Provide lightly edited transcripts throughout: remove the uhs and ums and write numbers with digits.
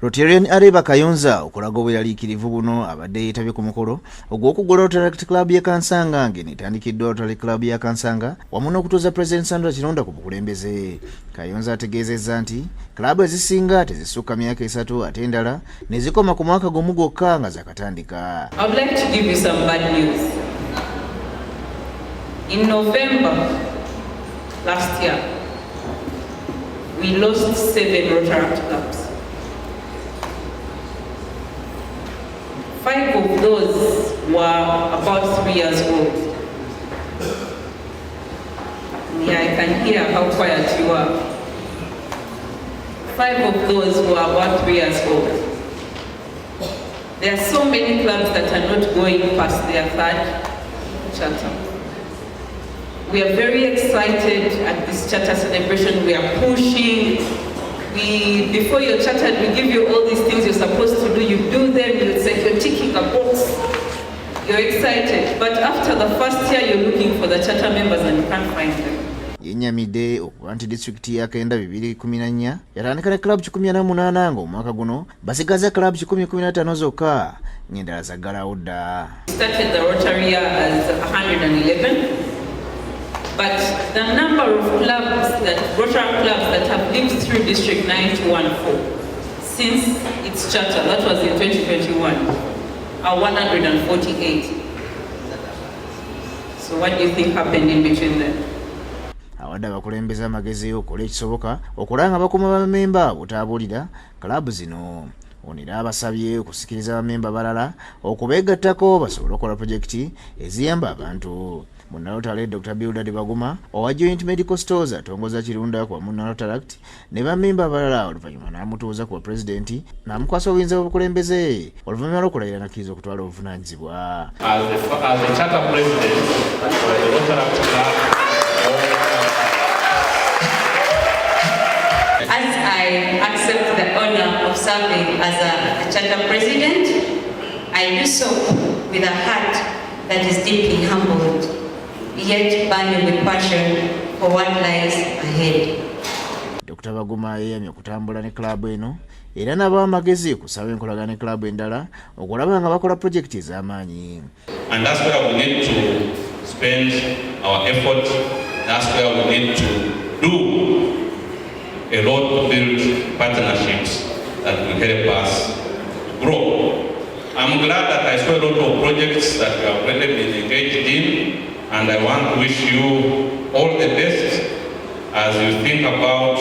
Rotarian Areba Kayonza okulaga obweraliikirivu buno abadde yeetabye ku mukolo ogw'okuggula Rotaract Club ya Kansanga ng'eneetandikiddwa Rotary Club ya Kansanga wamu n'okutuuza President Sandra Kironda ku bukulembeze. Kayonza ategeezezza nti klabu ezisinga tezisukka myaka 3 ate endala ne zikoma ku mwaka gumu gwokka nga zakatandika. I would like to give you some bad news. In November last year, we lost 7 Rotaract clubs. 5 of those were about 3 years old. Yeah, I can hear how quiet you are. 5 of those were about 3 years old. There are so many clubs that are not going past their 3rd charter. We are very excited at this charter celebration. We are pushing. Before you're chartered, we give you all these things you're supposed to do. You do them, it's like you're ticking a box. You're excited. But after the first year, you're looking for the charter members and you can't find them. Yennyamidde okuba nti disitulikiti ya Kenda 2014 yatandika ne club 18 ng'omwaka guno basigaza club 115 zokka ng'endala zaggalawo dda. Started the Rotary as 111. But the number of clubs Rotary clubs that have lived through District 9214 since its charter, that was in 2021, are 148. So what do you think happened in between them? Awadde abakulembeze amagezi okukola ekisoboka okulanga bakuma bamemba obutabuulira club zino. Ono era abasabye okusikiriza bamemba balala okubeegattako basobole okukola projekiti eziyamba abantu. Munnalotale Dr. Bildad Baguma owa Joint Medical Stores atongoza Kirunda kwa Munnalotaract ne bamemba abalala oluvannyuma n'amutuuza ku pulezidenti n'amukwasa obuyinza bw'obukulembeze oluvannyuma lw'okulayira nakkiriza okutwala obuvunaanyizibwa. As the charter president for the Rotaract Club, as I accept the honor of serving as a charter president, I do so with a heart that is deeply humbled, yet burning with passion for what lies ahead. Dr. Baguma yeyamye okutambula ne club eno era n'abawa amagezi kusaba enkolagana ne club endala okulaba nga bakola projekiti ez'amaanyi. And that's where we need to spend our effort. That's where we need to do a lot to build partnerships that will help us grow. I'm glad that I saw a lot of projects that we have already been engaged in, and I want to wish you all the best as you think about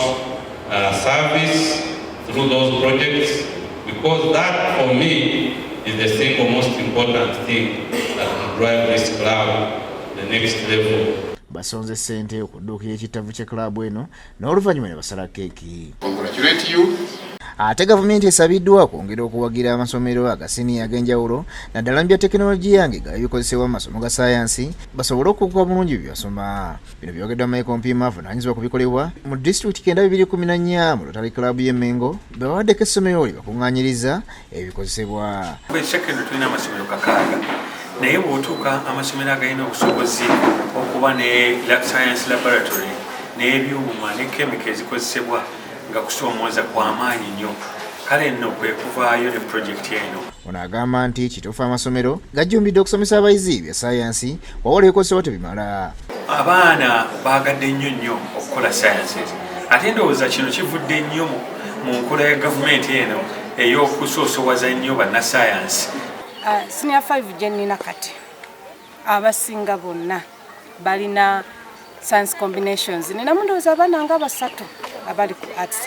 service through those projects, because that for me is the single most important thing that will drive this club to the next level. Basonze ssente okudduukira ekitavu kye club eno n'oluvannyuma ne basala keeki. Congratulate you. Ate gavumenti esabiddwa kwongera okuwagira amasomero agasiniya ag'enjawulo naddala mu bya tekinologiya ng'egala bikozesebwa mu masomo ga saayansi basobole okukuba bulungi bye basoma. Bino byogeddwa Michael Mpima avunaanyizibwa ku bikolebwa mu disitulikiti 2014 mu Rotary Club y'e Mengo be bawaddeko essomero lye bakuŋŋaanyiriza ebikozesebwa. Sekendo tulina amasomero kakaaga naye bw'otuuka amasomero agalina obusobozi okuba ne science laboratory n'ebyuma ne kemika ezikozesebwa nga kusoomooza kw'amaanyi nnyo, kale nno kwe kuvaayo ne projekiti eno. Ono agamba nti kituufu amasomero gajjumbidde okusomesa abayizi bya saayansi wabula ebikozesebwa tebimala. Abaana baagadde nnyo okukola sciences ate ndowooza kino kivudde nnyo mu nkola ya gavumenti eno ey'okusoosowaza nnyo bannassaayansi. Senior 5 gye nnina kati abasinga bonna balina science combinations. Nina ndowooza abaana nga 3 abali ku arts.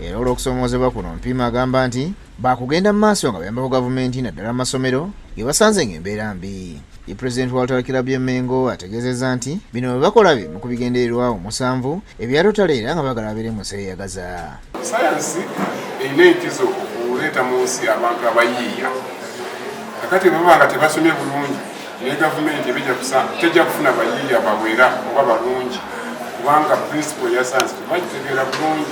Era olw'okusomoozebwa kuno Mpima agamba nti baakugenda mu maaso nga bayambako gavumenti naddala amasomero ge basanze ng'embeera mbi. Ye Pulezidenti wa Rotary Club y'e Mengo ategeezezza nti bino bwe bakola bimu ku bigendererwa 7 ebya Rotary era nga bagala abeere mu nseeyagaza. Sayansi erina enkizo okuleeta mu nsi abantu abayiiya. Kakati baba nga tebasomye bulungi ne gavumenti tejja kufuna bayiiya bawera oba balungi kubanga principle ya sayansi tebagitegeera bulungi.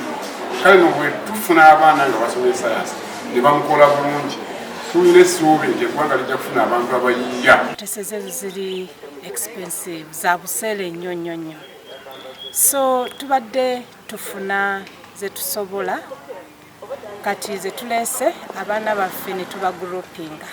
Kale no bwe tufuna abaana nga basomye sayansi ne bamukola bulungi tulina essuubi nti eggwanga lijja kufuna abantu abayiiya. Teseze ziri expensive za buseere nnyo so tubadde tufuna ze tusobola kati ze tulese abaana baffe ne tubagroupinga